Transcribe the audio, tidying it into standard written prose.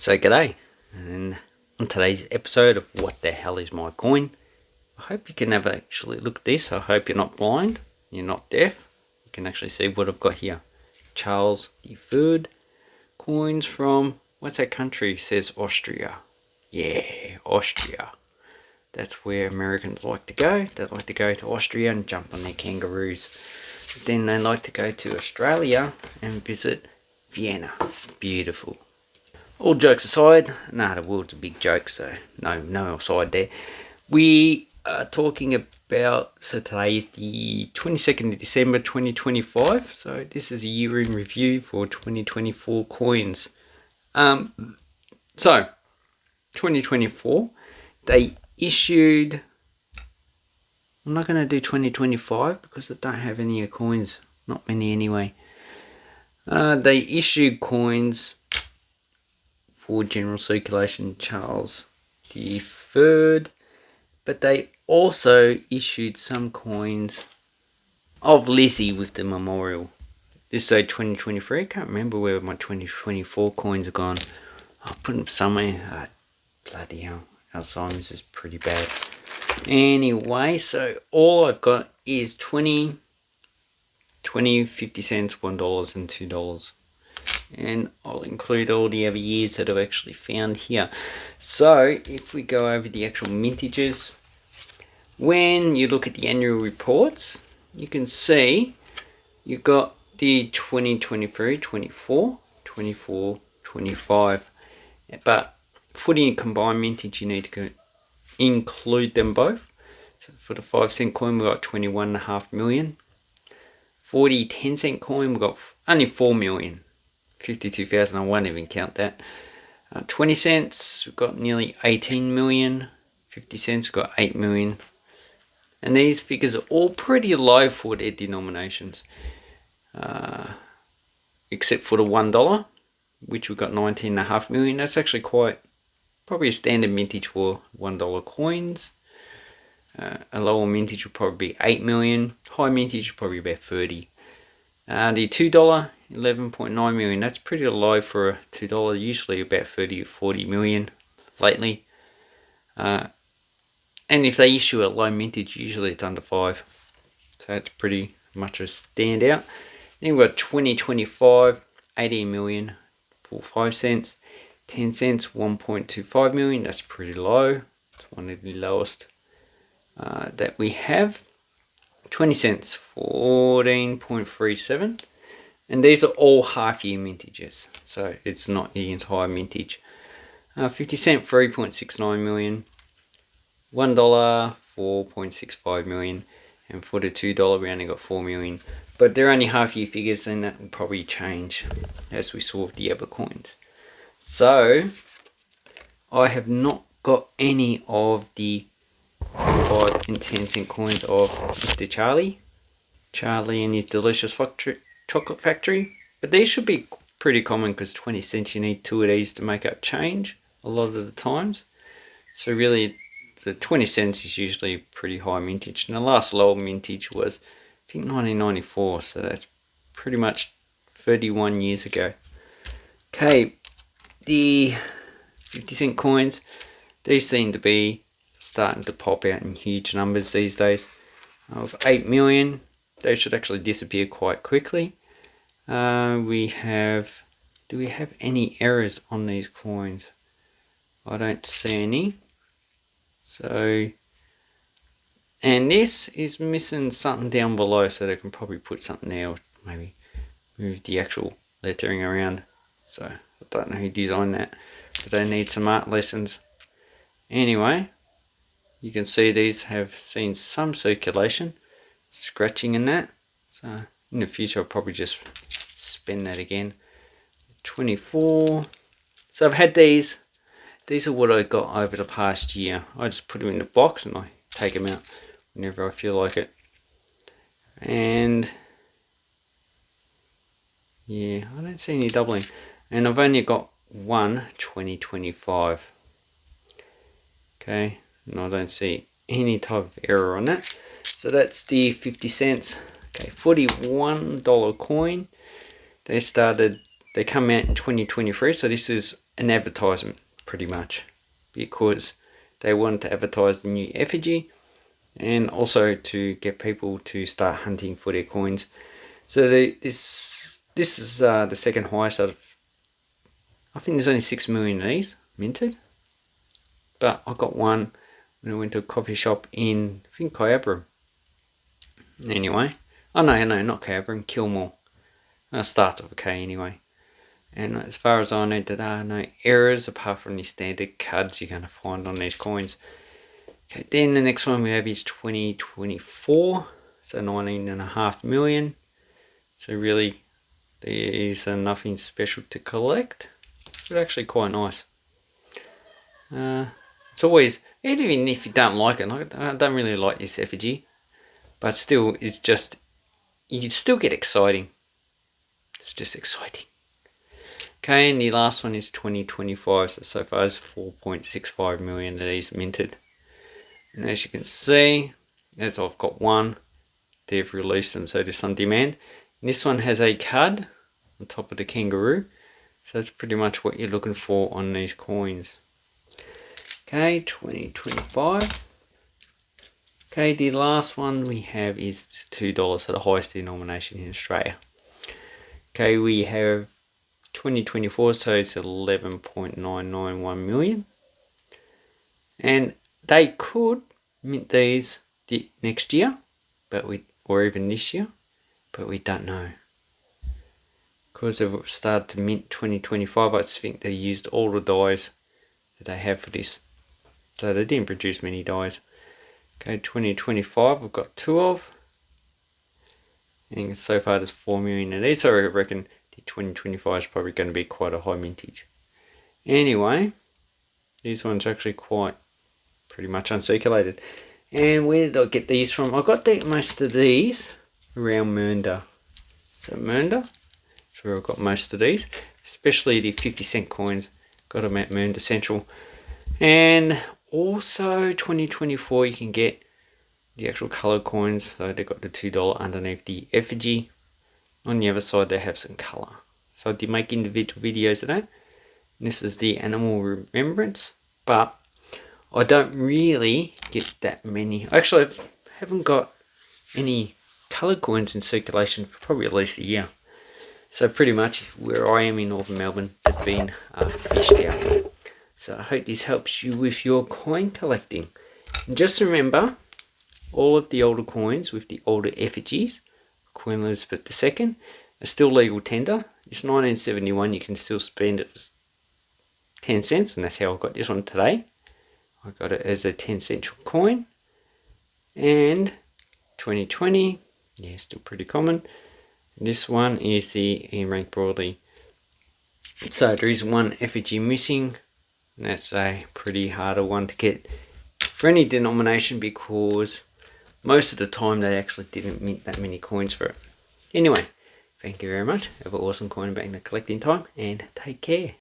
So g'day, and on today's episode of What the Hell is My Coin, I hope you can actually look at this. I hope you're not blind, you're not deaf. You can actually see what I've got here. Charles III coins from, what's that country? It says Austria. Yeah, Austria. That's where Americans like to go. They like to go to Austria and jump on their kangaroos. But then they like to go to Australia and visit Vienna. Beautiful. All jokes aside, the world's a big joke, so no aside there. We are talking about, so today is the 22nd of December 2025, so this is a year in review for 2024 coins. So, 2024, they issued, I'm not going to do 2025 because I don't have any coins, not many anyway. They issued coins for general circulation, Charles III, but they also issued some coins of Lizzie with the memorial. This is 2023. I can't remember where my 2024 coins are gone. I'll put them somewhere. Bloody hell, Alzheimer's is pretty bad. Anyway, so all I've got is 20, 50 cents, $1 and $2. And I'll include all the other years that I've actually found here. So if we go over the actual mintages, when you look at the annual reports, you can see you've got the 2023, 24, 24, 25. But for the combined mintage, you need to include them both. So for the 5-cent coin, we've got 21.5 million. For the 10-cent coin, we've got only 4 million. 52,000, I won't even count that. 20 cents, we've got nearly 18 million. 50 cents, we've got 8 million. And these figures are all pretty low for their denominations. Except for the $1, which we've got 19.5 million. That's actually probably a standard mintage for $1 coins. A lower mintage would probably be 8 million. High mintage would probably be about 30. The $2, 11.9 million. That's pretty low for a $2. Usually about 30 or 40 million lately. And if they issue a low mintage, usually it's under 5. So that's pretty much a standout. Then we've got 2025, 18 million for 5 cents. 10 cents, 1.25 million. That's pretty low. It's one of the lowest that we have. 20 cents, 14.37. And these are all half-year mintages, so it's not the entire mintage. 50 cent, 3.69 million. $1, 4.65 million. And for the $2, we only got 4 million. But they're only half-year figures, and that will probably change as we saw with the other coins. So, I have not got any of the 5 and 10 cent coins of Mr. Charlie and his delicious chocolate factory, but these should be pretty common because 20 cents you need 2 of these to make up change a lot of the times. So really the 20 cents is usually pretty high mintage, and the last low mintage was I think 1994, so that's pretty much 31 years ago. Okay, the 50 cent coins, these seem to be starting to pop out in huge numbers these days. Of 8 million, they should actually disappear quite quickly. Do we have any errors on these coins? I don't see any. So, and this is missing something down below, so they can probably put something there, or maybe move the actual lettering around. So I don't know who designed that, but they need some art lessons. Anyway, you can see these have seen some circulation, scratching in that. So in the future I'll probably just spin that again. 24. So I've had these. These are what I got over the past year. I just put them in the box and I take them out whenever I feel like it. And yeah, I don't see any doubling. And I've only got one 2025. Okay, and I don't see any type of error on that. So that's the 50 cents. Okay, $41 coin. They started they come out in 2023, so this is an advertisement pretty much, because they wanted to advertise the new effigy and also to get people to start hunting for their coins. So this is the second highest out of, I think there's only 6 million of these minted, but I got one when I went to a coffee shop in, I think, Kyabram. Anyway, oh no, not Kyabram, Kilmore. Starts with a K anyway. And as far as I know, there are no errors apart from the standard cards you're going to find on these coins. Okay, then the next one we have is 2024, so 19.5 million. So really, there is nothing special to collect. It's actually quite nice. It's always, even if you don't like it, I don't really like this effigy, but still, it's just, you still get exciting. It's just exciting. Okay, and the last one is 2025, so far is 4.65 million of these minted. And as you can see, as I've got one, they've released them, so it's on demand. And this one has a card on top of the kangaroo, so that's pretty much what you're looking for on these coins. Okay, 2025. Okay, the last one we have is $2, so the highest denomination in Australia. Okay, we have 2024, so it's 11.991 million. And they could mint these next year, or even this year, but we don't know. Because they've started to mint 2025, I think they used all the dies that they have for this. So they didn't produce many dies. Okay, 2025 we've got 2 of. And so far there's 4 million of these, so I reckon the 2025 is probably going to be quite a high mintage. Anyway, these ones are actually quite pretty much uncirculated. And where did I get these from? I got most of these around Mernda. So Mernda, that's where I got most of these, especially the 50-cent coins. Got them at Mernda Central. And also 2024 you can get the actual color coins. So they got the $2 underneath the effigy. On the other side they have some color. So I did make individual videos of that. And this is the animal remembrance, but I don't really get that many. Actually, I haven't got any color coins in circulation for probably at least a year. So pretty much where I am in Northern Melbourne, they've been fished out. So I hope this helps you with your coin collecting. And just remember, all of the older coins with the older effigies, Queen Elizabeth II, are still legal tender. It's 1971, you can still spend it for 10 cents, and that's how I got this one today. I got it as a 10-cent coin. And 2020, yeah, still pretty common. This one is the Ian Rank Broadly. So there is one effigy missing, and that's a pretty harder one to get for any denomination, because most of the time they actually didn't mint that many coins for it. Anyway, thank you very much. Have an awesome coin bank collecting time, and take care.